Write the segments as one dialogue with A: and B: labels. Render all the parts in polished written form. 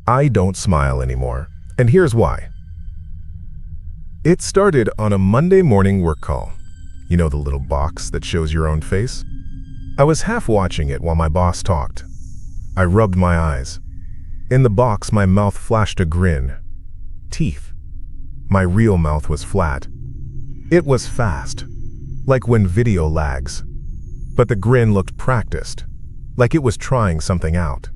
A: I don't smile anymore, and here's why. It started on a Monday morning work call. You know the little box that shows your own face? I was half watching it while my boss talked. I rubbed my eyes. In the box, my mouth flashed a grin. Teeth. My real mouth was flat. It was fast, like when video lags. But the grin looked practiced, like it was trying something out.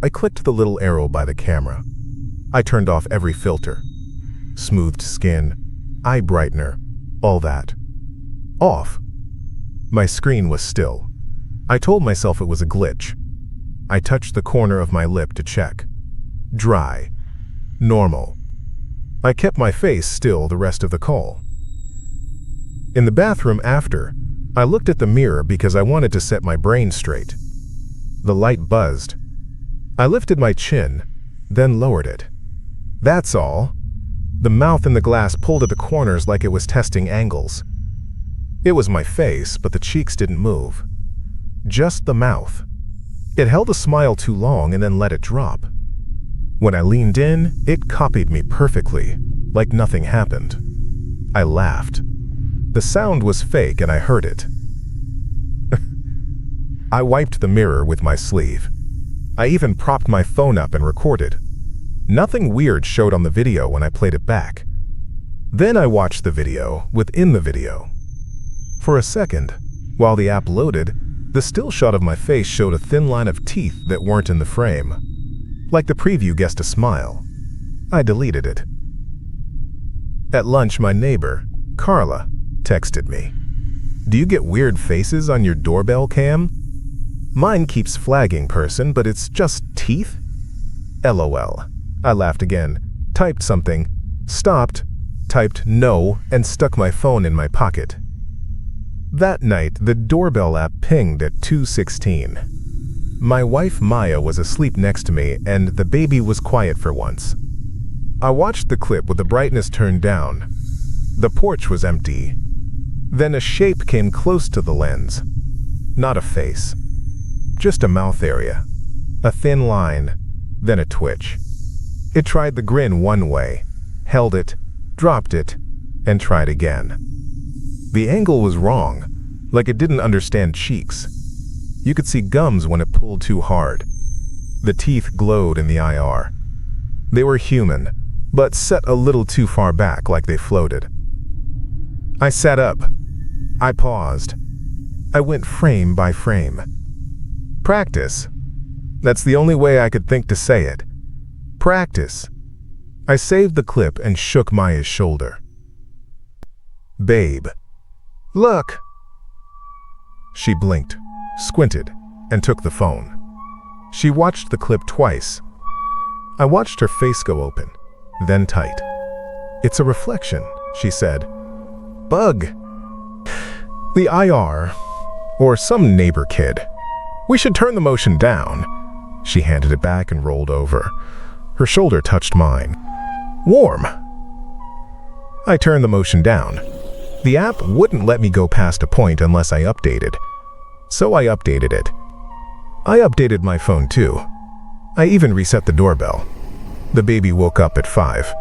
A: I clicked the little arrow by the camera. I turned off every filter. Smoothed skin, eye brightener, all that. Off. My screen was still. I told myself it was a glitch. I touched the corner of my lip to check. Dry. Normal. I kept my face still the rest of the call. In the bathroom after, I looked at the mirror because I wanted to set my brain straight. The light buzzed. I lifted my chin, then lowered it. That's all. The mouth in the glass pulled at the corners like it was testing angles. It was my face, but the cheeks didn't move. Just the mouth. It held a smile too long and then let it drop. When I leaned in, it copied me perfectly, like nothing happened. I laughed. The sound was fake and I heard it. I wiped the mirror with my sleeve. I even propped my phone up and recorded. Nothing weird showed on the video when I played it back. Then I watched the video within the video. For a second, while the app loaded, the still shot of my face showed a thin line of teeth that weren't in the frame. Like the preview guessed a smile. I deleted it. At lunch, my neighbor, Carla, texted me. "Do you get weird faces on your doorbell cam?" "Mine keeps flagging person, but it's just teeth?" LOL. I laughed again, typed something, stopped, typed no, and stuck my phone in my pocket. That night, the doorbell app pinged at 2:16. My wife Maya was asleep next to me, and the baby was quiet for once. I watched the clip with the brightness turned down. The porch was empty. Then a shape came close to the lens. Not a face. Just a mouth area. A thin line, then a twitch. It tried the grin one way, held it, dropped it, and tried again. The angle was wrong, like it didn't understand cheeks. You could see gums when it pulled too hard. The teeth glowed in the IR. They were human, but set a little too far back like they floated. I sat up. I paused. I went frame by frame. Practice. That's the only way I could think to say it. Practice. I saved the clip and shook Maya's shoulder. "Babe. Look." She blinked, squinted, and took the phone. She watched the clip twice. I watched her face go open, then tight. "It's a reflection," she said. "Bug. The IR, or some neighbor kid. We should turn the motion down." She handed it back and rolled over. Her shoulder touched mine. "Warm." I turned the motion down. The app wouldn't let me go past a point unless I updated. So I updated it. I updated my phone too. I even reset the doorbell. The baby woke up at 5.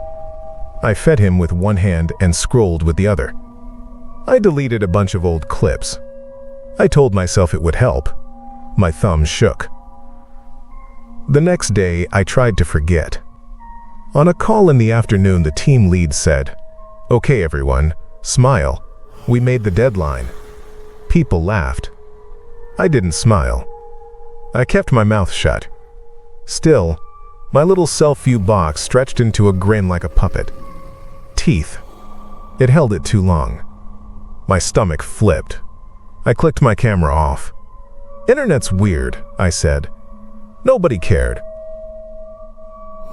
A: I fed him with one hand and scrolled with the other. I deleted a bunch of old clips. I told myself it would help. My thumb shook. The next day, I tried to forget. On a call in the afternoon, the team lead said, "Okay, everyone, smile. We made the deadline." People laughed. I didn't smile. I kept my mouth shut. Still, my little self-view box stretched into a grin like a puppet. Teeth. It held it too long. My stomach flipped. I clicked my camera off. "Internet's weird," I said. Nobody cared.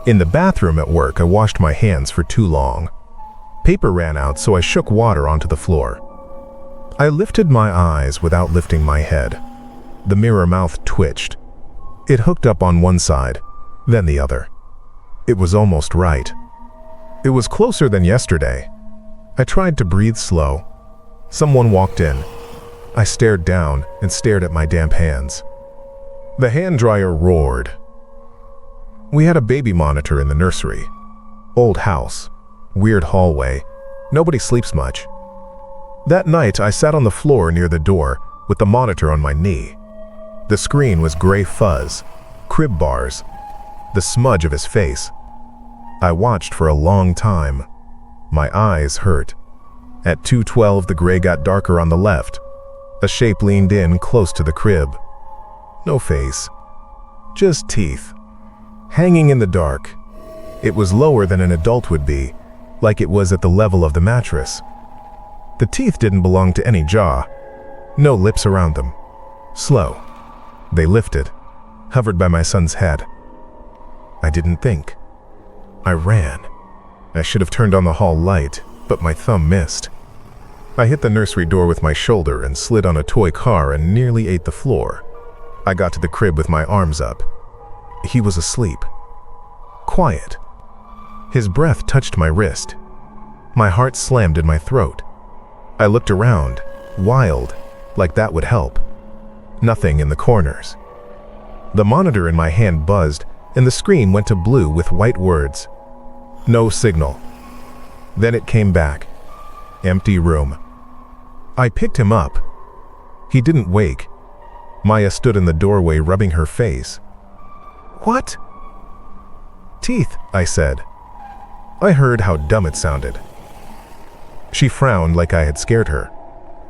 A: In the bathroom at work, I washed my hands for too long. Paper ran out, so I shook water onto the floor. I lifted my eyes without lifting my head. The mirror mouth twitched. It hooked up on one side, then the other. It was almost right. It was closer than yesterday. I tried to breathe slow. Someone walked in. I stared down and stared at my damp hands. The hand dryer roared. We had a baby monitor in the nursery. Old house, weird hallway, nobody sleeps much. That night, I sat on the floor near the door with the monitor on my knee. The screen was gray fuzz, crib bars, the smudge of his face. I watched for a long time. My eyes hurt. At 2:12, the gray got darker on the left. A shape leaned in close to the crib. No face, just teeth, hanging in the dark. It was lower than an adult would be, like it was at the level of the mattress. The teeth didn't belong to any jaw. No lips around them. Slow. They lifted, hovered by my son's head. I didn't think. I ran. I should have turned on the hall light, but my thumb missed. I hit the nursery door with my shoulder and slid on a toy car and nearly ate the floor. I got to the crib with my arms up. He was asleep. Quiet. His breath touched my wrist. My heart slammed in my throat. I looked around, wild, like that would help. Nothing in the corners. The monitor in my hand buzzed, and the screen went to blue with white words. No signal. Then it came back. Empty room. I picked him up. He didn't wake. Maya stood in the doorway rubbing her face. What? Teeth, I said. I heard how dumb it sounded. She frowned like I had scared her.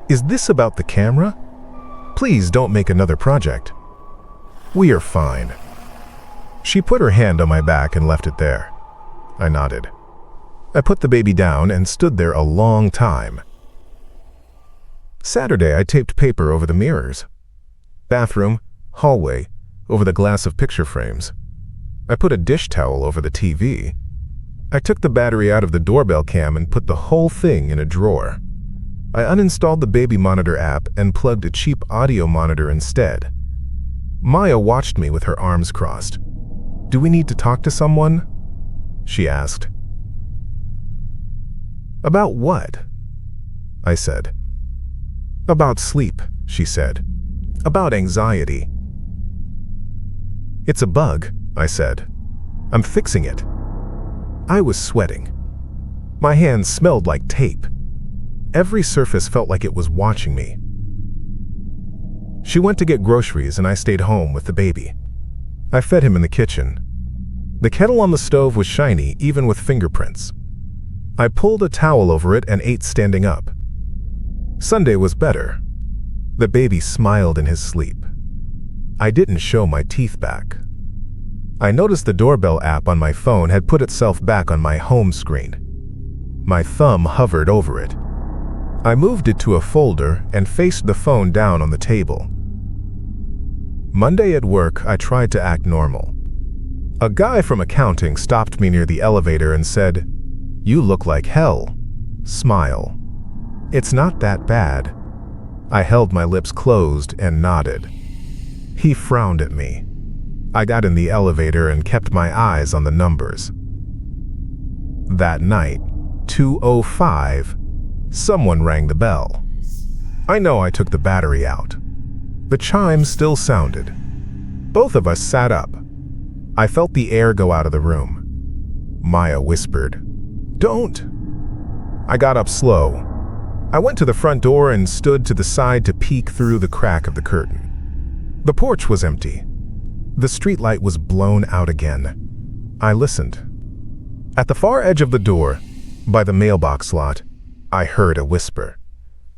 A: Is this about the camera? Please don't make another project. We are fine. She put her hand on my back and left it there. I nodded. I put the baby down and stood there a long time. Saturday, I taped paper over the mirrors. Bathroom, hallway, over the glass of picture frames. I put a dish towel over the TV. I took the battery out of the doorbell cam and put the whole thing in a drawer. I uninstalled the baby monitor app and plugged a cheap audio monitor instead. Maya watched me with her arms crossed. Do we need to talk to someone? She asked. About what? I said. About sleep, she said. About anxiety. It's a bug, I said. I'm fixing it. I was sweating. My hands smelled like tape. Every surface felt like it was watching me. She went to get groceries and I stayed home with the baby. I fed him in the kitchen. The kettle on the stove was shiny, even with fingerprints. I pulled a towel over it and ate standing up. Sunday was better. The baby smiled in his sleep. I didn't show my teeth back. I noticed the doorbell app on my phone had put itself back on my home screen. My thumb hovered over it. I moved it to a folder and faced the phone down on the table. Monday at work, I tried to act normal. A guy from accounting stopped me near the elevator and said, "You look like hell. Smile." It's not that bad. I held my lips closed and nodded. He frowned at me. I got in the elevator and kept my eyes on the numbers. That night, 2:05, someone rang the bell. I know I took the battery out. The chime still sounded. Both of us sat up. I felt the air go out of the room. Maya whispered, "Don't." I got up slow. I went to the front door and stood to the side to peek through the crack of the curtain. The porch was empty. The streetlight was blown out again. I listened. At the far edge of the door, by the mailbox slot, I heard a whisper.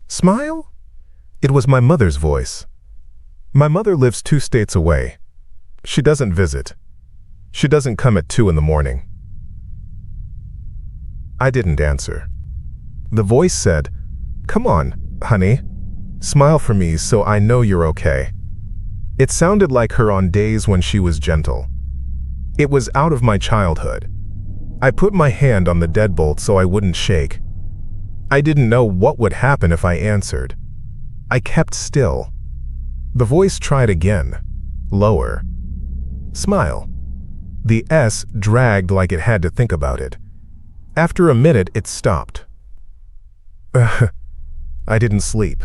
A: "Smile?" It was my mother's voice. My mother lives 2 states away. She doesn't visit. She doesn't come at 2 in the morning. I didn't answer. The voice said, "Come on, honey. Smile for me so I know you're okay." It sounded like her on days when she was gentle. It was out of my childhood. I put my hand on the deadbolt so I wouldn't shake. I didn't know what would happen if I answered. I kept still. The voice tried again, lower. "Smile." The S dragged like it had to think about it. After a minute, it stopped. I didn't sleep.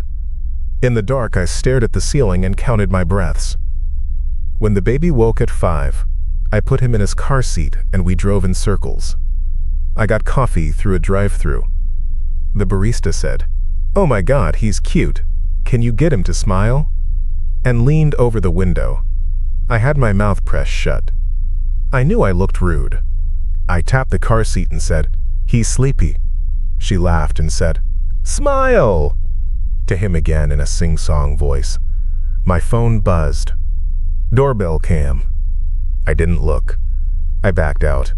A: In the dark, I stared at the ceiling and counted my breaths. When the baby woke at 5, I put him in his car seat and we drove in circles. I got coffee through a drive-thru. The barista said, "Oh my God, he's cute. Can you get him to smile?" And leaned over the window. I had my mouth pressed shut. I knew I looked rude. I tapped the car seat and said, "He's sleepy." She laughed and said, "Smile!" to him again in a sing-song voice. My phone buzzed. Doorbell cam. I didn't look. I backed out.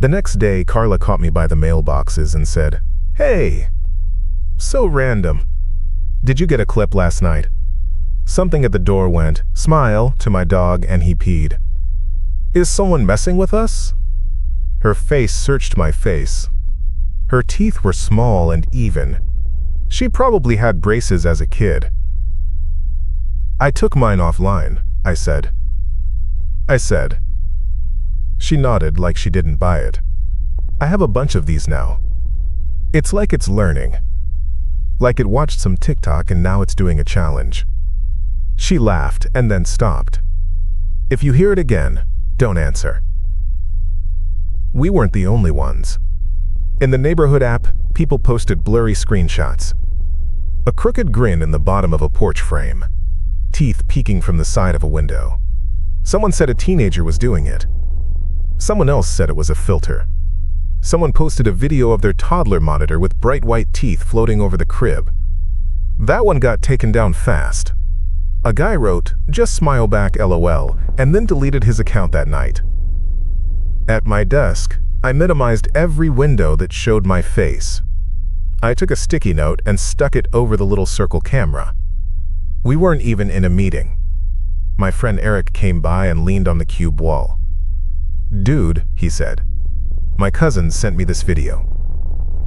A: The next day, Carla caught me by the mailboxes and said, "Hey, so random. Did you get a clip last night?" Something at the door went, "Smile," to my dog and he peed. "Is someone messing with us?" Her face searched my face. Her teeth were small and even. She probably had braces as a kid. "I took mine offline," I said. She nodded like she didn't buy it. "I have a bunch of these now. It's like it's learning. Like it watched some TikTok and now it's doing a challenge." She laughed and then stopped. "If you hear it again, don't answer." We weren't the only ones. In the neighborhood app, people posted blurry screenshots. A crooked grin in the bottom of a porch frame. Teeth peeking from the side of a window. Someone said a teenager was doing it. Someone else said it was a filter. Someone posted a video of their toddler monitor with bright white teeth floating over the crib. That one got taken down fast. A guy wrote, "Just smile back LOL," and then deleted his account that night. At my desk, I minimized every window that showed my face. I took a sticky note and stuck it over the little circle camera. We weren't even in a meeting. My friend Eric came by and leaned on the cube wall. "Dude," he said, "my cousin sent me this video.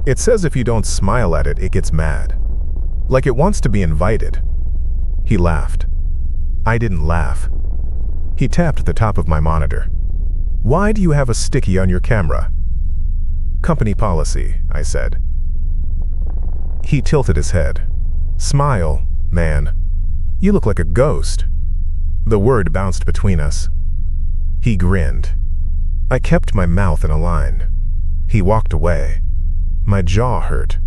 A: It says if you don't smile at it, it gets mad. Like it wants to be invited." He laughed. I didn't laugh. He tapped the top of my monitor. "Why do you have a sticky on your camera?" "Company policy," I said. He tilted his head. "Smile, man. You look like a ghost." The word bounced between us. He grinned. I kept my mouth in a line. He walked away. My jaw hurt.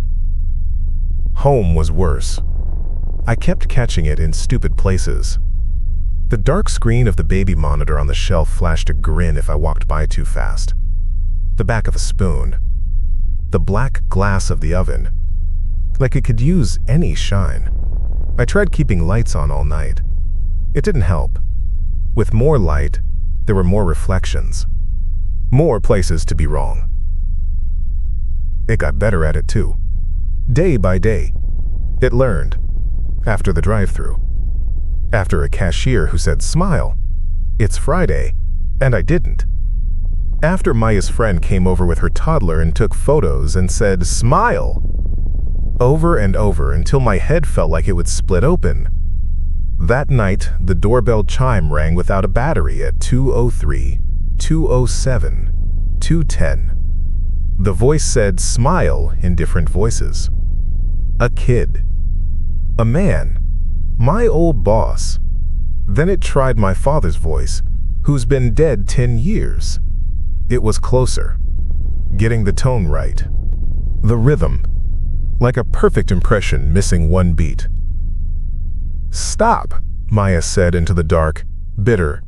A: Home was worse. I kept catching it in stupid places. The dark screen of the baby monitor on the shelf flashed a grin if I walked by too fast. The back of a spoon. The black glass of the oven. Like it could use any shine. I tried keeping lights on all night. It didn't help. With more light, there were more reflections. More places to be wrong. It got better at it too. Day by day. It learned. After the drive-thru. After a cashier who said, "Smile. It's Friday," and I didn't. After Maya's friend came over with her toddler and took photos and said, "Smile." Over and over until my head felt like it would split open. That night, the doorbell chime rang without a battery at 2:03, 2:07, 2:10. The voice said, "Smile," in different voices. A kid. A man. My old boss. Then it tried my father's voice, who's been dead 10 years. It was closer. Getting the tone right. The rhythm. Like a perfect impression missing one beat. "Stop," Maya said into the dark, bitter.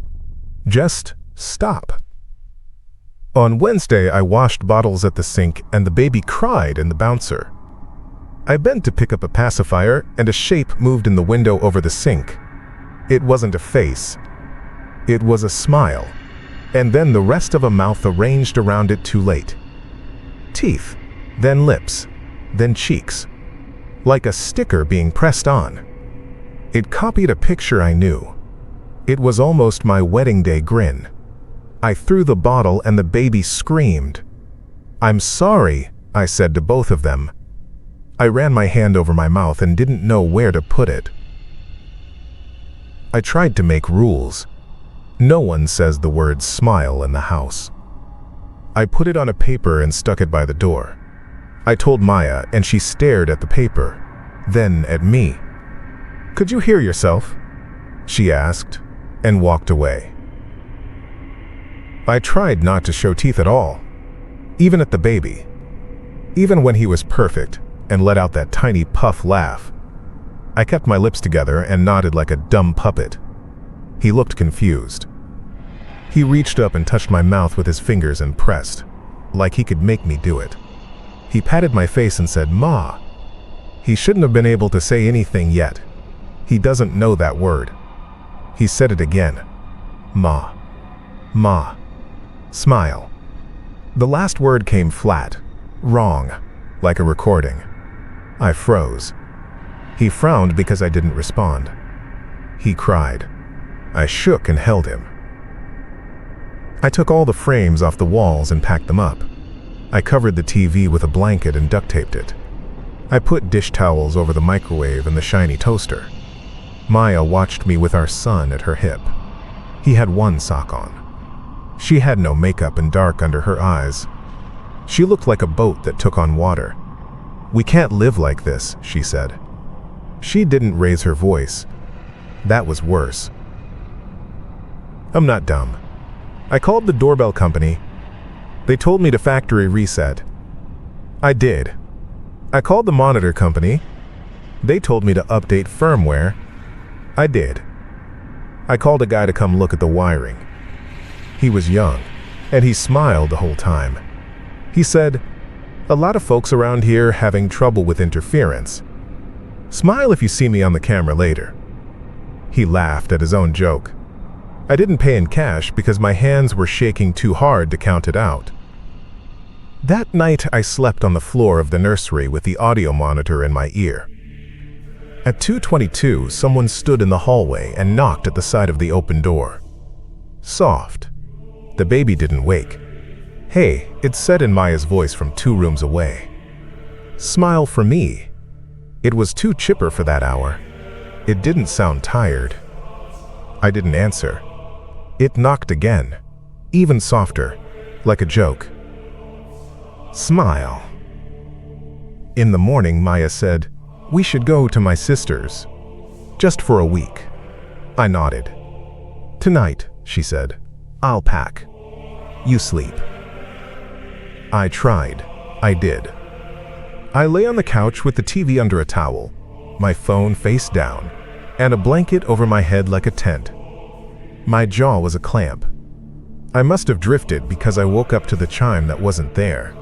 A: "Just stop." On Wednesday, I washed bottles at the sink and the baby cried in the bouncer. I bent to pick up a pacifier and a shape moved in the window over the sink. It wasn't a face. It was a smile. And then the rest of a mouth arranged around it too late. Teeth, then lips, then cheeks. Like a sticker being pressed on. It copied a picture I knew. It was almost my wedding day grin. I threw the bottle and the baby screamed. "I'm sorry," I said to both of them. I ran my hand over my mouth and didn't know where to put it. I tried to make rules. No one says the word "smile" in the house. I put it on a paper and stuck it by the door. I told Maya and she stared at the paper, then at me. "Could you hear yourself?" she asked and walked away. I tried not to show teeth at all, even at the baby. Even when he was perfect and let out that tiny puff laugh, I kept my lips together and nodded like a dumb puppet. He looked confused. He reached up and touched my mouth with his fingers and pressed, like he could make me do it. He patted my face and said, "Ma." He shouldn't have been able to say anything yet. He doesn't know that word. He said it again. "Ma. Ma. Smile." The last word came flat, wrong, like a recording. I froze. He frowned because I didn't respond. He cried. I shook and held him. I took all the frames off the walls and packed them up. I covered the TV with a blanket and duct taped it. I put dish towels over the microwave and the shiny toaster. Maya watched me with our son at her hip. He had one sock on. She had no makeup and dark under her eyes. She looked like a boat that took on water. "We can't live like this," she said. She didn't raise her voice. That was worse. I'm not dumb. I called the doorbell company. They told me to factory reset. I did. I called the monitor company. They told me to update firmware. I did. I called a guy to come look at the wiring. He was young, and he smiled the whole time. He said, "A lot of folks around here having trouble with interference. Smile if you see me on the camera later." He laughed at his own joke. I didn't pay in cash because my hands were shaking too hard to count it out. That night I slept on the floor of the nursery with the audio monitor in my ear. At 2:22, someone stood in the hallway and knocked at the side of the open door. Soft. The baby didn't wake. "Hey," it said in Maya's voice from 2 rooms away. "Smile for me." It was too chipper for that hour. It didn't sound tired. I didn't answer. It knocked again, even softer, like a joke. "Smile." In the morning, Maya said, "We should go to my sister's, just for a week." I nodded. "Tonight," she said, "I'll pack. You sleep." I tried. I did. I lay on the couch with the TV under a towel, my phone face down, and a blanket over my head like a tent. My jaw was a clamp. I must have drifted because I woke up to the chime that wasn't there.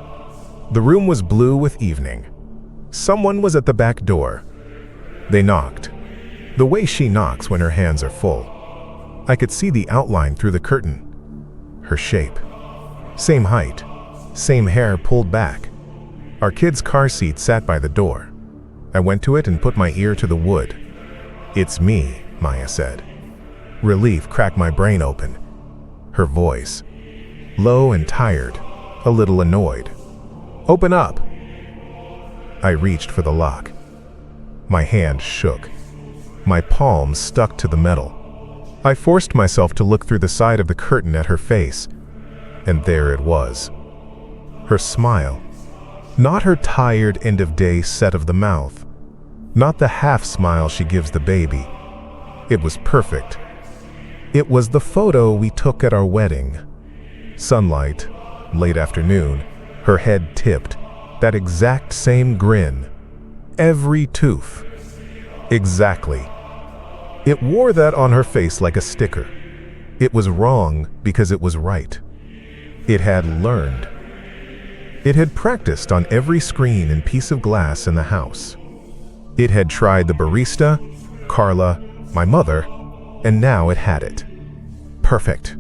A: The room was blue with evening. Someone was at the back door. They knocked. The way she knocks when her hands are full. I could see the outline through the curtain. Her shape. Same height. Same hair pulled back. Our kid's car seat sat by the door. I went to it and put my ear to the wood. "It's me," Maya said. Relief cracked my brain open. Her voice. Low and tired, a little annoyed. "Open up." I reached for the lock. My hand shook. My palms stuck to the metal. I forced myself to look through the side of the curtain at her face, and there it was. Her smile. Not her tired end-of-day set of the mouth. Not the half smile she gives the baby. It was perfect. It was the photo we took at our wedding. Sunlight, late afternoon, her head tipped, that exact same grin. Every tooth. Exactly. It wore that on her face like a sticker. It was wrong because it was right. It had learned. It had practiced on every screen and piece of glass in the house. It had tried the barista, Carla, my mother, and now it had it. Perfect.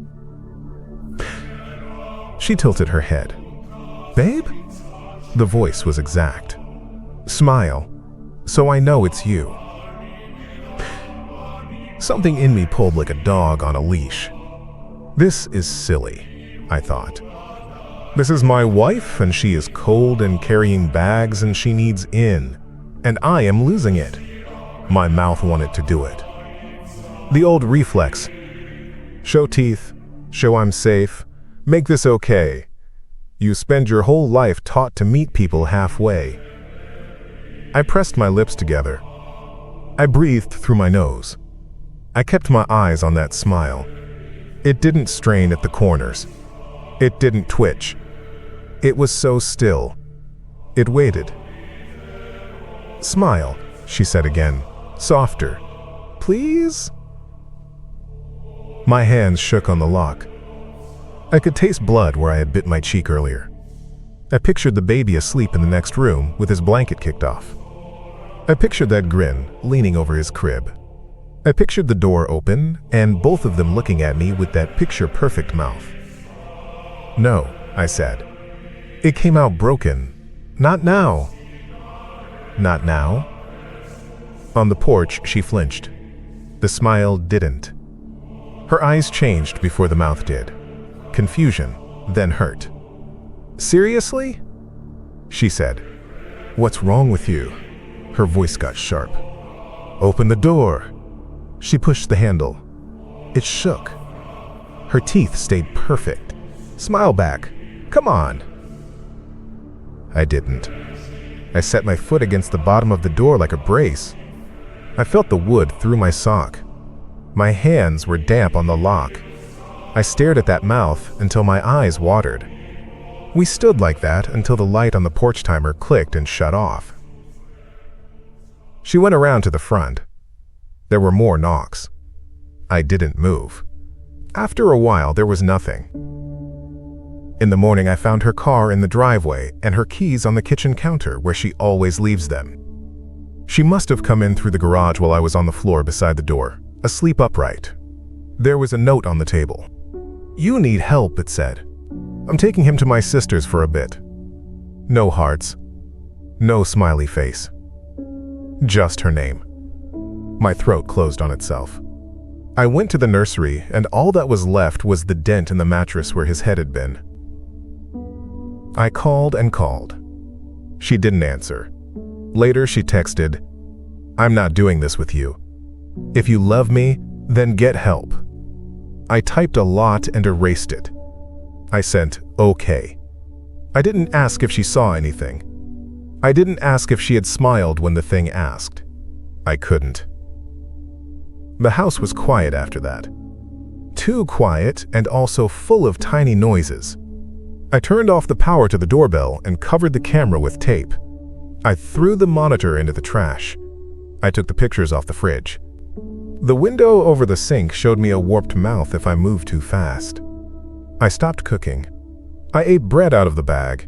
A: She tilted her head. "Babe?" The voice was exact. "Smile, so I know it's you." Something in me pulled like a dog on a leash. This is silly, I thought. This is my wife, and she is cold and carrying bags, and she needs in, and I am losing it. My mouth wanted to do it. The old reflex. Show teeth, show I'm safe, make this okay. You spend your whole life taught to meet people halfway. I pressed my lips together. I breathed through my nose. I kept my eyes on that smile. It didn't strain at the corners. It didn't twitch. It was so still. It waited. "Smile," she said again, softer. "Please?" My hands shook on the lock. I could taste blood where I had bit my cheek earlier. I pictured the baby asleep in the next room with his blanket kicked off. I pictured that grin leaning over his crib. I pictured the door open and both of them looking at me with that picture-perfect mouth. "No," I said. It came out broken. "Not now." "Not now?" On the porch, she flinched. The smile didn't. Her eyes changed before the mouth did. Confusion, then hurt. "Seriously?" she said. "What's wrong with you?" Her voice got sharp. "Open the door." She pushed the handle. It shook. Her teeth stayed perfect. "Smile back. Come on." I didn't. I set my foot against the bottom of the door like a brace. I felt the wood through my sock. My hands were damp on the lock. I stared at that mouth until my eyes watered. We stood like that until the light on the porch timer clicked and shut off. She went around to the front. There were more knocks. I didn't move. After a while, there was nothing. In the morning, I found her car in the driveway and her keys on the kitchen counter where she always leaves them. She must have come in through the garage while I was on the floor beside the door, asleep upright. There was a note on the table. "You need help," it said. "I'm taking him to my sister's for a bit." No hearts. No smiley face. Just her name. My throat closed on itself. I went to the nursery, and all that was left was the dent in the mattress where his head had been. I called and called. She didn't answer. Later, she texted, "I'm not doing this with you. If you love me, then get help." I typed a lot and erased it. I sent, "Okay." I didn't ask if she saw anything. I didn't ask if she had smiled when the thing asked. I couldn't. The house was quiet after that. Too quiet and also full of tiny noises. I turned off the power to the doorbell and covered the camera with tape. I threw the monitor into the trash. I took the pictures off the fridge. The window over the sink showed me a warped mouth if I moved too fast. I stopped cooking. I ate bread out of the bag.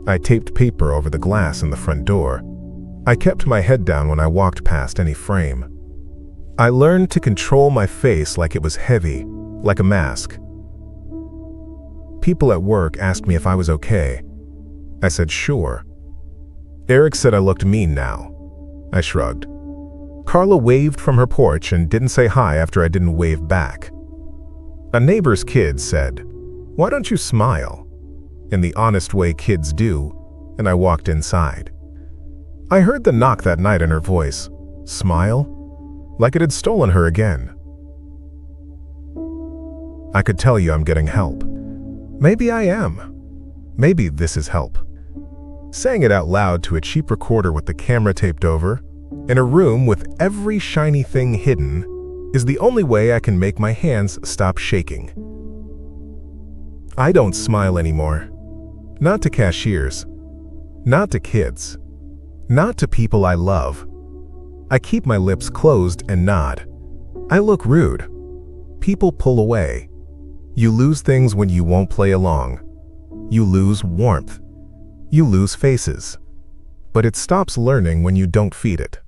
A: I taped paper over the glass in the front door. I kept my head down when I walked past any frame. I learned to control my face like it was heavy, like a mask. People at work asked me if I was okay. I said sure. Eric said I looked mean now. I shrugged. Carla waved from her porch and didn't say hi after I didn't wave back. A neighbor's kid said, "Why don't you smile?" in the honest way kids do, and I walked inside. I heard the knock that night in her voice. Smile? Like it had stolen her again. I could tell you I'm getting help. Maybe I am. Maybe this is help. Saying it out loud to a cheap recorder with the camera taped over, in a room with every shiny thing hidden, is the only way I can make my hands stop shaking. I don't smile anymore. Not to cashiers. Not to kids. Not to people I love. I keep my lips closed and nod. I look rude. People pull away. You lose things when you won't play along. You lose warmth. You lose faces. But it stops learning when you don't feed it.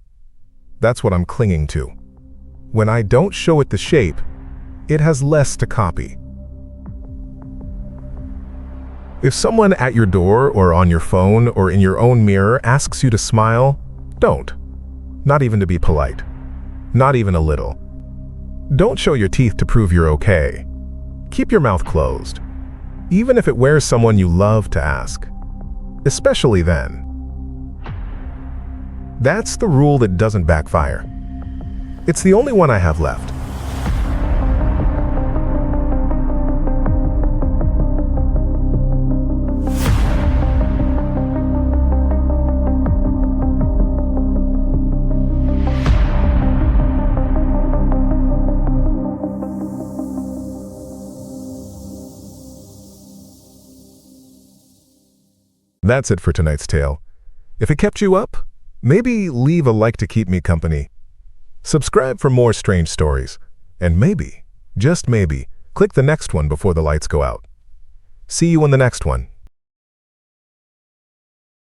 A: That's what I'm clinging to. When I don't show it the shape, it has less to copy. If someone at your door or on your phone or in your own mirror asks you to smile, don't. Not even to be polite. Not even a little. Don't show your teeth to prove you're okay. Keep your mouth closed, even if it wears someone you love to ask. Especially then. That's the rule that doesn't backfire. It's the only one I have left. That's it for tonight's tale. If it kept you up, maybe leave a like to keep me company. Subscribe for more strange stories. And maybe, just maybe, click the next one before the lights go out. See you in the next one.